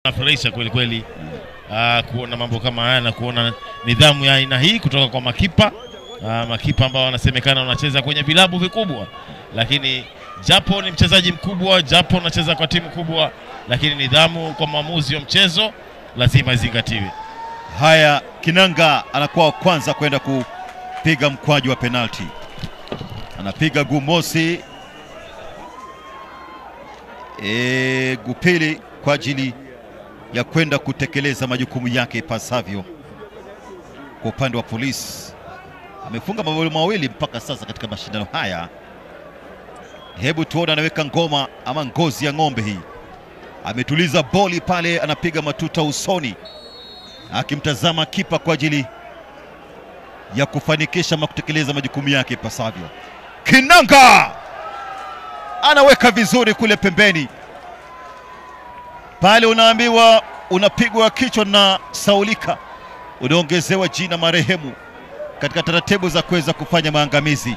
Nafurahisha kweli kweli kuona mambo kama haya na kuona nidhamu ya aina hii kutoka kwa makipa. Makipa ambao wanasemekana wanacheza kwenye vilabu vikubwa, lakini japo ni mchezaji mkubwa, japo anacheza kwa timu kubwa, lakini nidhamu kwa maamuzi wa mchezo lazima izingatiwe. Haya, Kinanga anakuwa kwanza kwenda kupiga mkwaju wa penalti. Anapiga gumosi gupili kwa ajili ya kwenda kutekeleza majukumu yake ipasavyo. Kwa upande wa Polisi, amefunga mabao mawili mpaka sasa katika mashindano haya. Hebu tuone anaweka ngoma ama ngozi ya ng'ombe hii. Ametuliza boli pale, anapiga matuta usoni akimtazama kipa kwa ajili ya kufanikisha kutekeleza majukumu yake ipasavyo. Kinanga anaweka vizuri kule pembeni. Pale unaambiwa unapigwa kichwa na saulika, unaongezewa jina marehemu katika taratibu za kuweza kufanya maangamizi.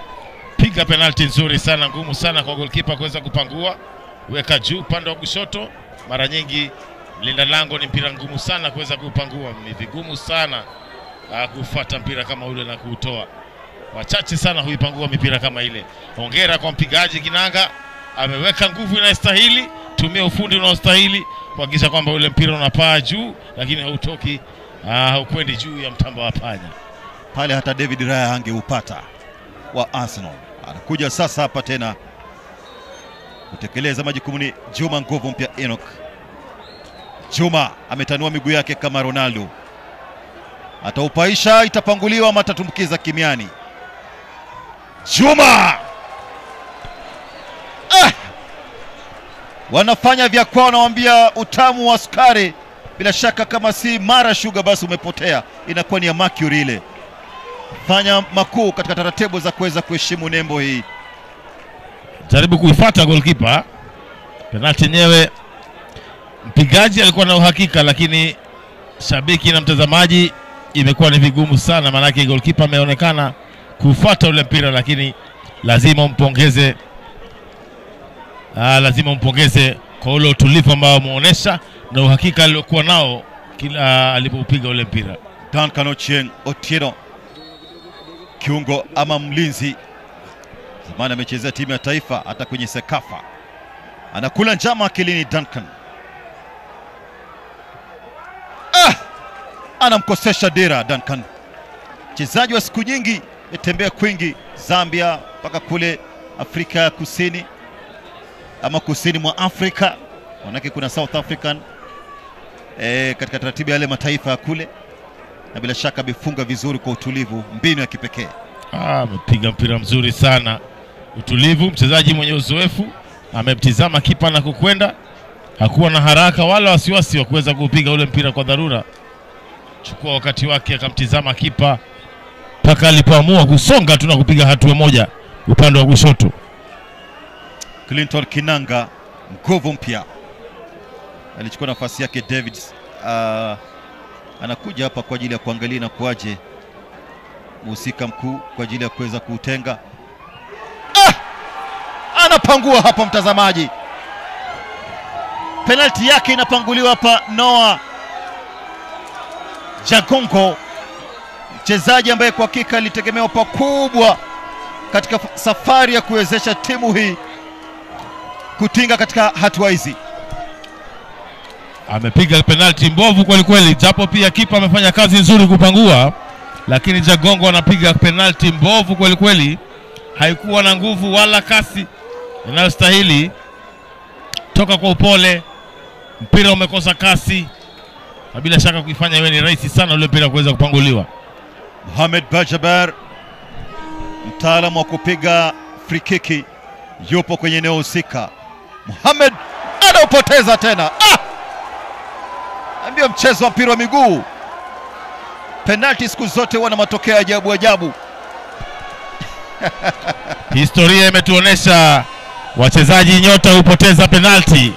Piga penalti nzuri sana, ngumu sana kwa goalkeeper kuweza kupangua. Weka juu upande wa kushoto. Mara nyingi linda lango ni mpira ngumu sana kuweza kupangua. Ni vigumu sana kufuata mpira kama ule na kuutoa. Wachache sana huipangua mipira kama ile. Hongera kwa mpigaji Kinanga, ameweka nguvu inayostahili, tumia ufundi unaostahili kuhakikisha kwamba ule mpira unapaa juu, lakini hautoki, haukwendi juu ya mtamba wa panya. Pale hata David Raya angeupata wa Arsenal. Anakuja sasa hapa tena kutekeleza majukumu ni Juma nguvu mpya Enoch. Juma ametanua miguu yake kama Ronaldo. Ataupaisha, itapanguliwa ama atatumbukiza kimiani. Juma! Wanafanya vya kwao, nawaambia utamu wa sukari. Bila shaka kama si Mara Sugar basi umepotea. Inakuwa ni ya Mercury ile. Fanya makuu katika taratibu za kuweza kuheshimu nembo hii. Jaribu kuifuata goalkeeper. Penalti yenyewe mpigaji alikuwa na uhakika, lakini shabiki na mtazamaji imekuwa ni vigumu sana, maana goalkeeper ameonekana kufuata ule mpira, lakini lazima umpongeze. Lazima umpongeze kwa ule utulivu ambao ameonyesha na uhakika aliokuwa nao kila alipopiga ule mpira. Duncan Ochieng Otieno, kiungo ama mlinzi, zamani amechezea timu ya taifa hata kwenye Sekafa. Anakula njama akilini Duncan. Anamkosesha dira Duncan. Mchezaji wa siku nyingi, metembea kwingi Zambia mpaka kule Afrika ya Kusini ama kusini mwa Afrika, manake kuna South African katika taratibu ya yale mataifa ya kule, na bila shaka amefunga vizuri kwa utulivu, mbinu ya kipekee. Amepiga mpira mzuri sana, utulivu, mchezaji mwenye uzoefu, amemtizama kipa na kukwenda, hakuwa na haraka wala wasiwasi wa kuweza kupiga ule mpira kwa dharura. Chukua wakati wake, akamtizama kipa mpaka alipoamua kusonga tu na kupiga hatua moja upande wa kushoto. Clinton Kinanga, nguvu mpya, alichukua nafasi yake David. Anakuja hapa kwa ajili ya kuangalia na kuaje mhusika mkuu kwa ajili ya kuweza kuutenga. Anapangua hapa mtazamaji. Penalti yake inapanguliwa hapa. Noah Jagongo, mchezaji ambaye kwa hakika alitegemewa pakubwa katika safari ya kuwezesha timu hii kutinga katika hatua hizi. Amepiga penalti mbovu kweli kweli, japo pia kipa amefanya kazi nzuri kupangua, lakini Jagongo anapiga penalti mbovu kweli kweli. Haikuwa na nguvu wala kasi inayostahili, toka kwa upole, mpira umekosa kasi, na bila shaka kuifanya iwe ni rahisi sana ule mpira kuweza kupanguliwa. Mohamed Bajaber, mtaalamu wa kupiga free kick, yupo kwenye eneo husika. Mohamed anaupoteza tena. Ambia mchezo wa mpira wa miguu, penalti siku zote wana matokeo ajabu ajabu. Historia imetuonesha wachezaji nyota hupoteza penalti.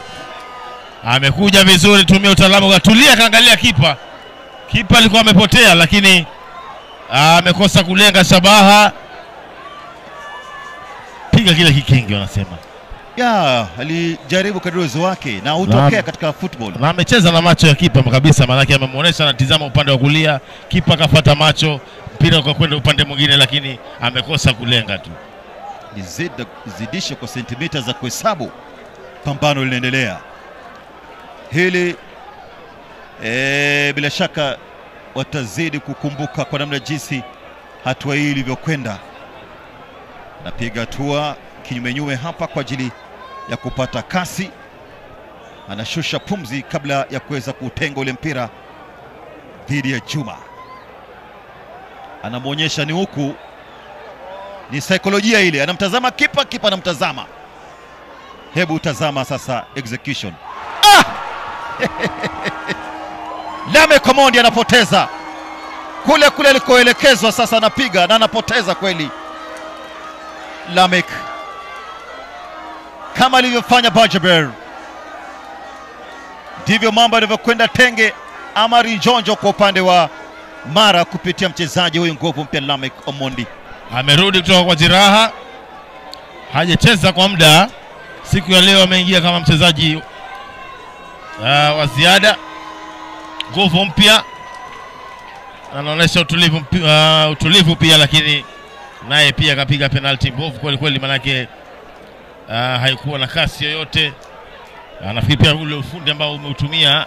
Amekuja vizuri, tumia utaalamu, katulia, kaangalia kipa. Kipa alikuwa amepotea, lakini amekosa kulenga shabaha. Piga kile kikingi wanasema. Ya, alijaribu kadri uwezo wake na hutokea katika football. Na amecheza na macho ya kipa kabisa, maana yake amemuonesha anatizama upande wa kulia, kipa akafuata macho, mpira kwa kwenda upande mwingine, lakini amekosa kulenga tu. Zidisha kwa sentimita za kuhesabu. Pambano linaendelea. Hili bila shaka watazidi kukumbuka kwa namna jinsi hatua hii ilivyokwenda. Napiga hatua kinyume hapa kwa ajili ya kupata kasi. Anashusha pumzi kabla ya kuweza kutenga ule mpira dhidi ya Juma. Anamuonyesha ni huku, ni saikolojia ile. Anamtazama kipa, kipa anamtazama. Hebu tazama sasa execution. Lamek Omondi anapoteza kule alikoelekezwa, sasa anapiga na anapoteza kweli. Lamek kama alivyofanya Bajaber, ndivyo mambo yanavyokwenda tenge ama rinjonjo kwa upande wa Mara kupitia mchezaji huyu nguvu mpya Lamek Omondi. Amerudi kutoka kwa jeraha, hajacheza kwa muda. Siku ya leo ameingia kama mchezaji wa ziada, nguvu mpya, anaonyesha utulivu pia, lakini naye pia akapiga penalty mbovu kweli kweli, manake haikuwa na kasi yoyote. Nafikiri pia ule ufundi ambao umeutumia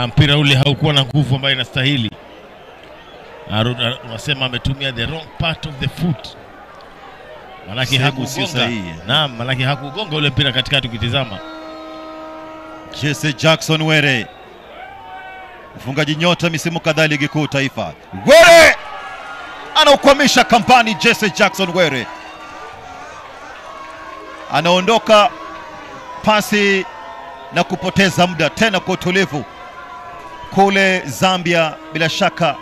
mpira ule haukuwa na nguvu ambayo inastahili. Unasema ametumia the wrong part of the foot, manake hakugonga. Naam, manake hakugonga ule mpira katikati ukitizama. Jesse Jackson Were, mfungaji nyota misimu kadhaa ligi kuu taifa. Were anaukwamisha kampani. Jesse Jackson Were anaondoka pasi na kupoteza muda tena kwa utulivu. Kule Zambia bila shaka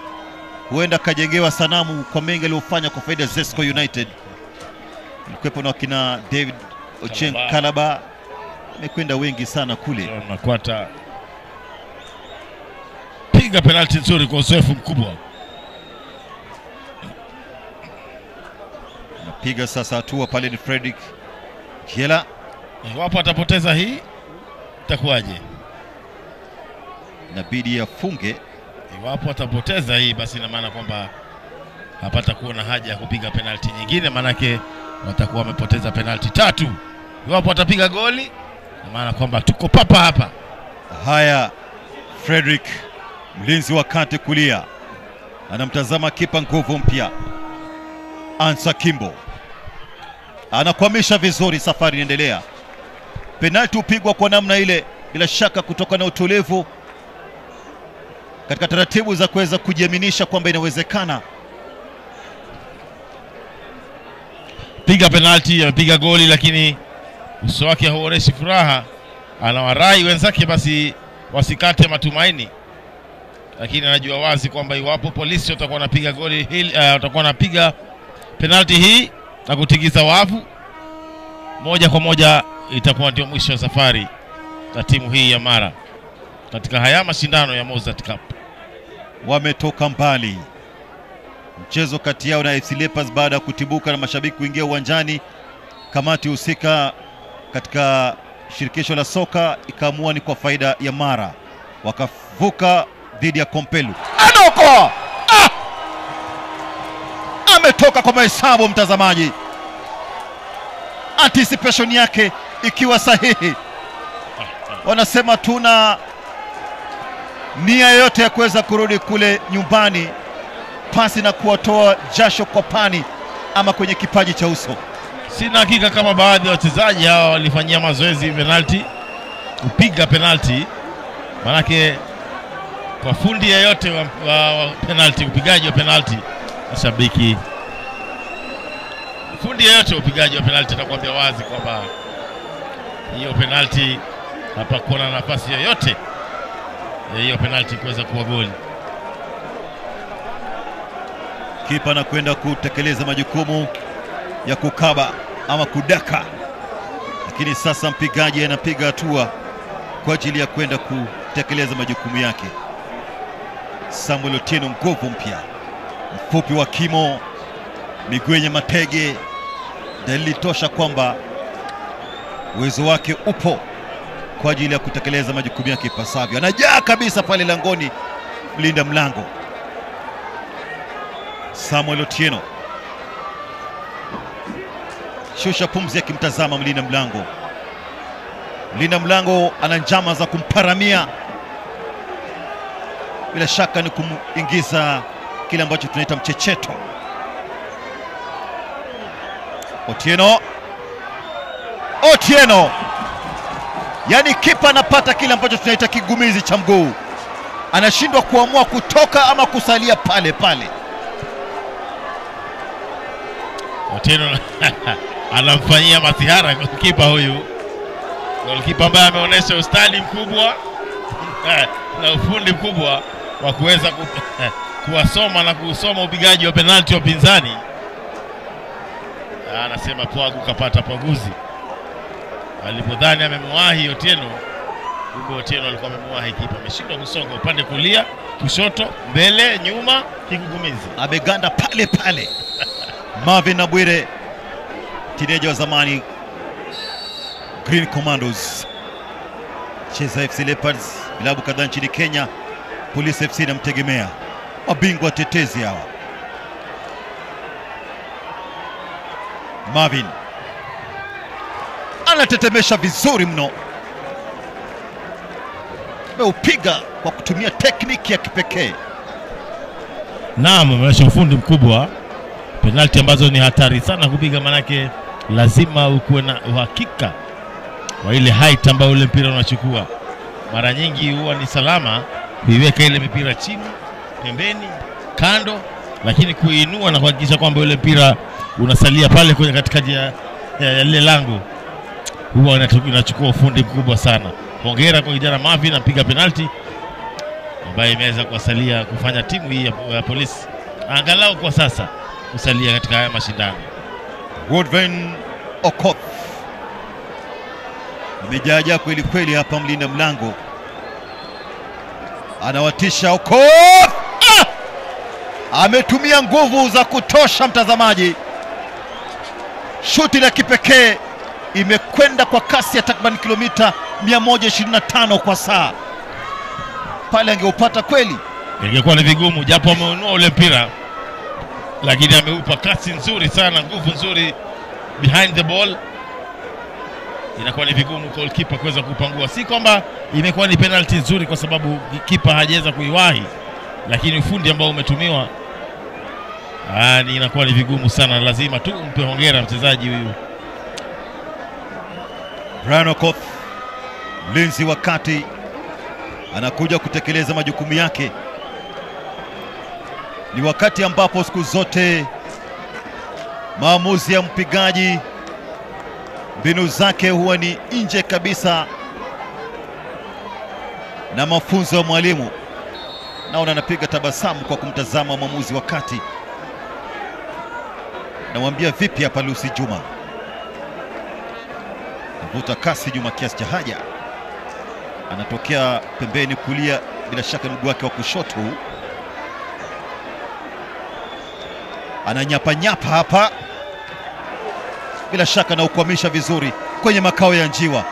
huenda kajengewa sanamu kwa mengi aliyofanya kwa faida Zesco United. Mkwepo na kina David Ochieng Kalaba, amekwenda wengi sana kule. Makwata piga penalty nzuri kwa uzoefu mkubwa. Napiga sasa hatua pale ni Fredrick Kiela. Iwapo atapoteza hii itakuwaje? Inabidi afunge. Iwapo atapoteza hii, basi ina maana kwamba hapata kuwa na haja ya kupiga penalty nyingine, manake watakuwa wamepoteza penalty 3. Iwapo atapiga goli, ina maana kwamba tuko papa hapa. Haya, Fredrick mlinzi wa kati kulia anamtazama kipa nguvu mpya Ansa Kimbo, anakwamisha vizuri. Safari inaendelea. Penalty upigwa kwa namna ile, bila shaka kutoka na utulivu katika taratibu za kuweza kujiaminisha kwamba inawezekana. Piga penalty, amepiga goli, lakini uso wake hauoneshi furaha. Anawarai wenzake basi wasikate matumaini, lakini anajua wazi kwamba iwapo polisi watakuwa wanapiga goli hili, watakuwa wanapiga penalty hii na kutigiza wavu, moja kwa moja itakuwa ndio mwisho wa safari na timu hii ya Mara katika haya mashindano ya Mozart Cup. Wametoka mbali. Mchezo kati yao na FC Leopards baada ya kutibuka na mashabiki kuingia uwanjani, kamati husika katika shirikisho la soka ikaamua ni kwa faida ya Mara, wakavuka dhidi ya Kompelu. Anoko! Ametoka kwa mahesabu mtazamaji, anticipation yake ikiwa sahihi. Wanasema tuna nia yote ya kuweza kurudi kule nyumbani pasi na kuwatoa jasho kwa pani ama kwenye kipaji cha uso. Sina hakika kama baadhi ya wachezaji hawa walifanyia mazoezi penalty, kupiga penalty, manake kwa fundi yeyote wa penalty, upigaji wa penalty, mashabiki, fundi yeyote upigaji wa penalty atakwambia wazi kwamba hiyo penalty hapakuwa na nafasi yoyote hiyo penalty kuweza kuwa goli. Kipa anakwenda kutekeleza majukumu ya kukaba ama kudaka, lakini sasa mpigaji anapiga hatua kwa ajili ya kwenda kutekeleza majukumu yake. Samuel Otieno, nguvu mpya, mfupi wa kimo, miguu yenye matege, dalili tosha kwamba uwezo wake upo kwa ajili ya kutekeleza majukumu yake ipasavyo. Anajaa kabisa pale langoni mlinda mlango Samuel Otieno. Shusha pumzi akimtazama mlinda mlango. Mlinda mlango ana njama za kumparamia, bila shaka ni kumingiza kile ambacho tunaita mchecheto. Otieno, yani kipa anapata kile ambacho tunaita kigumizi cha mguu, anashindwa kuamua kutoka ama kusalia pale pale. Otieno anamfanyia masihara kipa huyu, kipa ambaye ameonyesha ustadi mkubwa na ufundi mkubwa wa kuweza kuwasoma na kusoma upigaji wa penalti wa pinzani. Anasema Pwagu kapata pwaguzi. Alipodhani amemwahi Otieno, kumbe Otieno alikuwa amemwahi kipa. Ameshindwa kusonga upande kulia, kushoto, mbele, nyuma, kigugumizi. Ameganda pale pale. Marvin Abwire, teenager wa zamani Green Commandos, cheza FC Leopards, vilabu kadhaa nchini Kenya, Police FC na mtegemea, mabingwa tetezi hawa. Marvin anatetemesha vizuri mno, ameupiga kwa kutumia tekniki ya kipekee. Naam, ameonyesha ufundi mkubwa. Penalti ambazo ni hatari sana kupiga, manake lazima ukuwe na uhakika wa ile height ambayo ule mpira unachukua. Mara nyingi huwa ni salama kuiweka ile mipira chini, pembeni, kando, lakini kuinua na kuhakikisha kwamba ule mpira unasalia pale kwenye katikati ya ile lango, huwa inachukua ufundi mkubwa sana. Hongera kwa kijana Marvin, anapiga penalti ambayo imeweza kuwasalia kufanya timu hii ya Polisi angalau kwa sasa kusalia katika haya mashindano. Woodven Okoth amejaja kweli kweli hapa, mlinda mlango anawatisha. Okoth ametumia nguvu za kutosha mtazamaji. Shuti la kipekee, imekwenda kwa kasi ya takriban kilomita 125 kwa saa. Pale angeupata kweli ingekuwa ni vigumu, japo ameunua ule mpira, lakini ameupa kasi nzuri sana, nguvu nzuri behind the ball. Inakuwa ni vigumu kwa goalkeeper kuweza kupangua. Si kwamba imekuwa ni penalty nzuri kwa sababu kipa hajaweza kuiwahi, lakini ufundi ambao umetumiwa inakuwa ni vigumu sana. Lazima tu umpe hongera mchezaji huyu Brian Okoth, mlinzi wa kati, anakuja kutekeleza majukumu yake. Ni wakati ambapo siku zote maamuzi ya mpigaji, mbinu zake huwa ni nje kabisa na mafunzo ya mwalimu. Naona anapiga tabasamu kwa kumtazama mwamuzi wa kati. Namwambia vipi hapa Lucy Juma? Vuta kasi Juma kiasi cha haja. Anatokea pembeni kulia, bila shaka mguu wake wa kushoto. Ananyapa nyapa hapa, bila shaka na ukwamisha vizuri kwenye makao ya njiwa.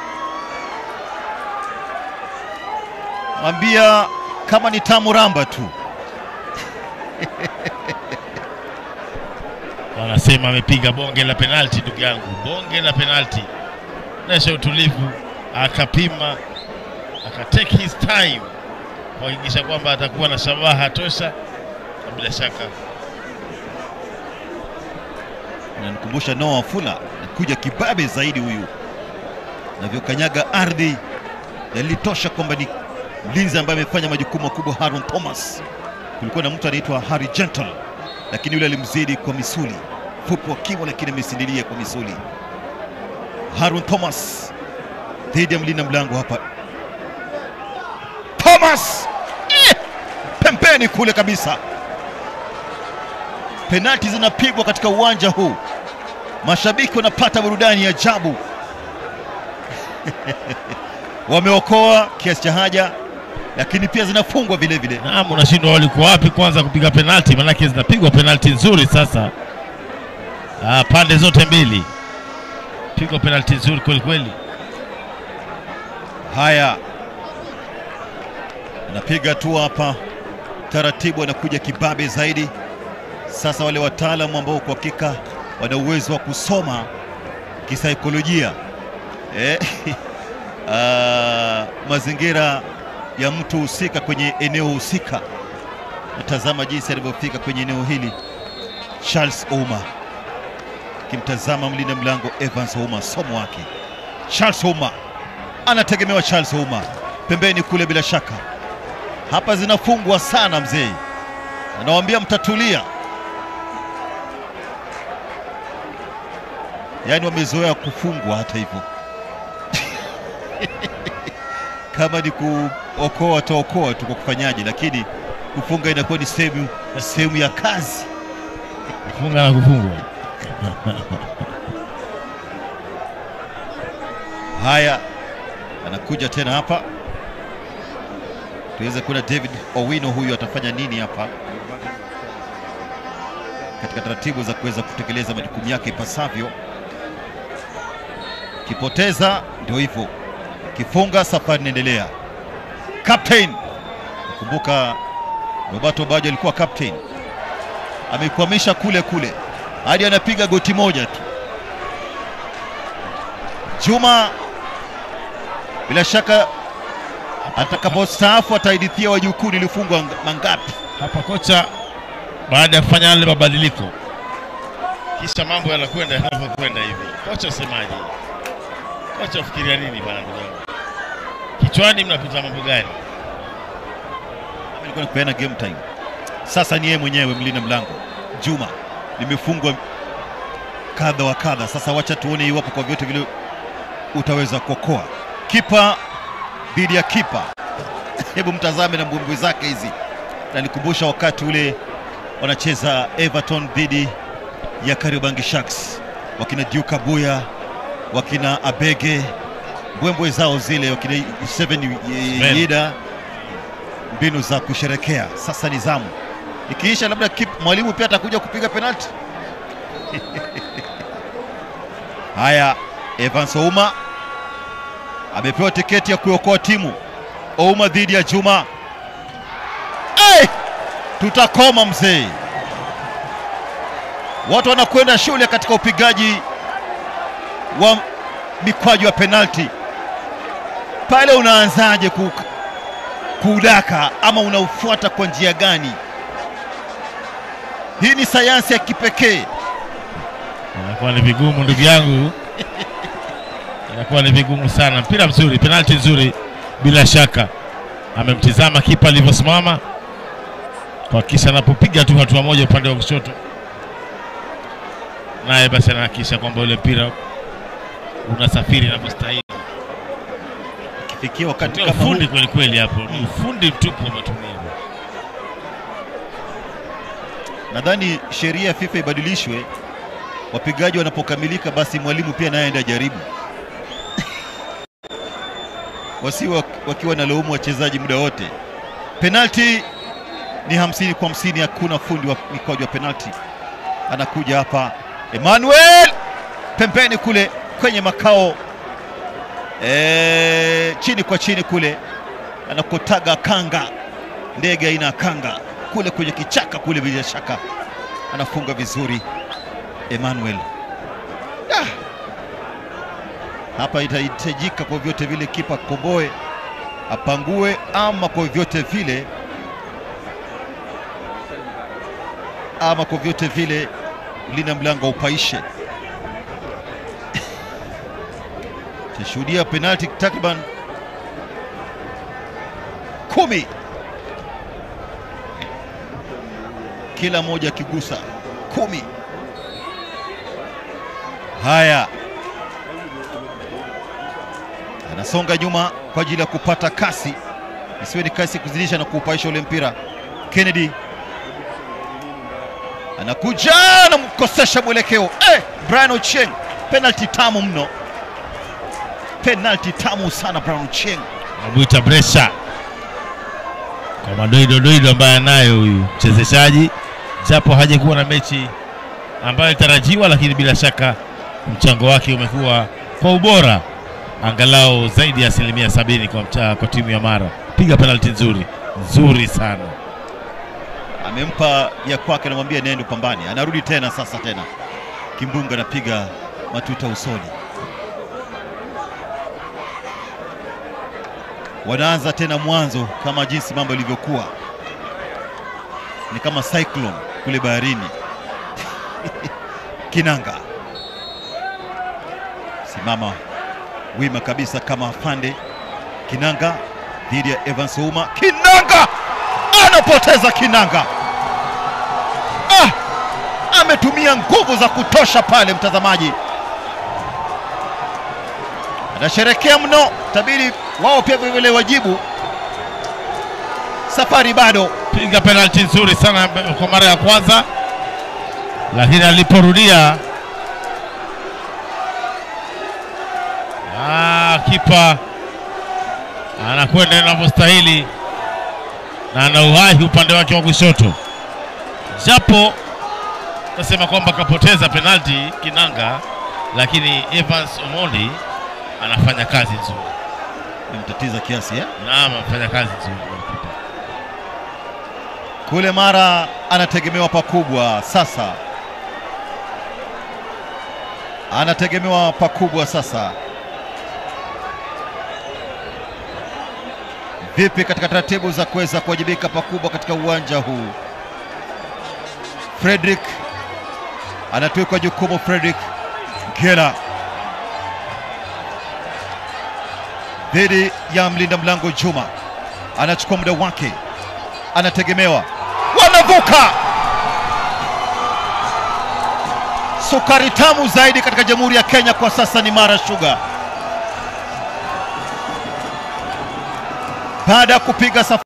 Mwambia kama ni tamu ramba tu. Wanasema amepiga bonge la penalti, ndugu yangu, bonge la penalti. Nesha utulivu, akapima, akatake his time kuhakikisha kwamba atakuwa na shabaha tosha, na bila shaka ananikumbusha Noah Wafula, kuja kibabe zaidi huyu, navyokanyaga ardhi yalitosha kwamba ni mlinzi ambaye amefanya majukumu makubwa. Harun Thomas, kulikuwa na mtu anaitwa Harry Gentle, lakini yule alimzidi kwa misuli, fupi wa kimo lakini amesindilia kwa misuli. Harun Thomas dhidi ya mlinda mlango hapa. Thomas pembeni kule kabisa. Penalti zinapigwa katika uwanja huu, mashabiki wanapata burudani ya ajabu. Wameokoa kiasi cha haja, lakini pia zinafungwa vile vile. Naam, unashindwa walikuwa wapi kwanza kupiga penalti, manake zinapigwa penalti nzuri sasa. Pande zote mbili pigwa penalti nzuri kweli kweli. Haya, anapiga tu hapa taratibu, anakuja kibabe zaidi. Sasa wale wataalamu ambao kwa hakika wana uwezo wa kusoma kisaikolojia mazingira ya mtu husika kwenye eneo husika. Natazama jinsi alivyofika kwenye eneo hili Charles Ouma, kimtazama mlinda mlango Evans Ouma, somo wake Charles Ouma, anategemewa Charles Ouma pembeni kule. Bila shaka hapa zinafungwa sana mzee, anawaambia mtatulia. Yaani wamezoea kufungwa hata hivyo. Kama ni kuokoa wataokoa tu kwa kufanyaje, lakini kufunga inakuwa ni sehemu ya kazi. Kufunga na kufungwa. Haya, anakuja tena hapa, tuweze kuna David Owino, huyu atafanya nini hapa katika taratibu za kuweza kutekeleza majukumu yake ipasavyo. Kipoteza ndio hivyo, kifunga safari inaendelea. Captain, kumbuka Roberto Baggio alikuwa captain, amekwamisha kule hadi anapiga goti moja tu. Juma bila shaka atakapostaafu ataidithia wajukuu nilifungwa mangapi. Hapa kocha baada ya kufanya yale mabadiliko, kisha mambo yanakwenda yanavyokwenda hivi, kocha usemaje? Kocha ufikiria nini bwana ndugu yangu? Kichwani mnapita mambo gani? Nilikuwa nakupeana game time. Sasa ni yeye mwenyewe mlinda mlango Juma, nimefungwa kadha wa kadha. Sasa wacha tuone iwapo kwa vyote vile utaweza kuokoa. Kipa dhidi ya kipa. Hebu mtazame na mbwembwe zake hizi, na nikumbusha wakati ule wanacheza Everton dhidi ya Kariobangi Sharks, wakina Duke Abuya, wakina Abege, mbwembwe zao zile, wakina 7 Yida, mbinu za kusherekea. Sasa ni zamu, ikiisha labda mwalimu pia atakuja kupiga penalti. Haya, Evans Ouma amepewa tiketi ya kuokoa timu. Ouma dhidi ya Juma. Tutakoma mzee, watu wanakwenda shule katika upigaji wa mikwaju ya penalti. Pale unaanzaje kudaka ama unaufuata kwa njia gani? Hii ni sayansi ya kipekee. Inakuwa ni vigumu ndugu yangu. Inakuwa ni vigumu sana. Mpira mzuri, penalti nzuri bila shaka. Amemtizama kipa alivyosimama, kwa kisha anapopiga tu hatua moja upande wa kushoto, naye basi anahakisha kwamba ule mpira unasafiri na mustahili. Kifikia wakati kama ufundi kweli kweli hapo, ni ufundi mtupu umetumia. Nadhani sheria ya FIFA ibadilishwe, wapigaji wanapokamilika basi mwalimu pia naye aende jaribu. Wasiwe wakiwa na laumu wachezaji muda wote. Penalti ni 50 kwa 50, hakuna fundi wa mikwaju wa penalti. Anakuja hapa Emmanuel pembeni kule kwenye makao chini kwa chini kule, anakotaga kanga, ndege aina kanga kule kwenye kichaka kule. Bila shaka anafunga vizuri Emmanuel. Hapa itahitajika kwa vyote vile kipa komboe, apangue, ama kwa vyote vile lina mlango upaishe. Tashuhudia penalti takriban 10, kila moja akigusa 10. Haya, anasonga nyuma kwa ajili ya kupata kasi, isiwe ni kasi kuzidisha na kuupaisha ule mpira. Kennedy anakuja na mkosesha mwelekeo. Brian Ochieng, penalty tamu mno, penalty tamu sana. Brian Ochieng Abuita Brescia kwa madoido ambaye anayo huyu mchezeshaji, japo hajakuwa na mechi ambayo ilitarajiwa, lakini bila shaka mchango wake umekuwa kwa ubora angalau zaidi ya 70% kwa timu ya Mara. Piga penalty nzuri sana. Amempa ya kwake, anamwambia nenda pambani. Anarudi tena sasa tena. Kimbunga anapiga matuta usoni. Wanaanza tena mwanzo kama jinsi mambo ilivyokuwa. Ni kama cyclone kule baharini. Kinanga simama wima kabisa kama afande. Kinanga dhidi ya Evans Ouma. Kinanga anapoteza. Kinanga ametumia nguvu za kutosha pale, mtazamaji. Anasherekea mno, tabiri wao pia vile wajibu. Safari bado. Piga penalty nzuri sana kwa mara ya kwanza, lakini aliporudia kipa anakwenda inavyostahili na ana uhai upande wake wa kushoto. Japo nasema kwamba kapoteza penalty Kinanga, lakini Evans Omondi anafanya kazi nzuri. Mtatiza kiasi Naam, anafanya kazi nzuri. Kule Mara anategemewa pakubwa sasa. Anategemewa pakubwa sasa. Vipi katika taratibu za kuweza kuwajibika pakubwa katika uwanja huu? Fredrick anatuikwa jukumu. Fredrick Gela dhidi ya mlinda mlango Juma, anachukua muda wake, anategemewa. Wanavuka. Sukari tamu zaidi katika Jamhuri ya Kenya kwa sasa ni Mara Sugar. Baada ya kupiga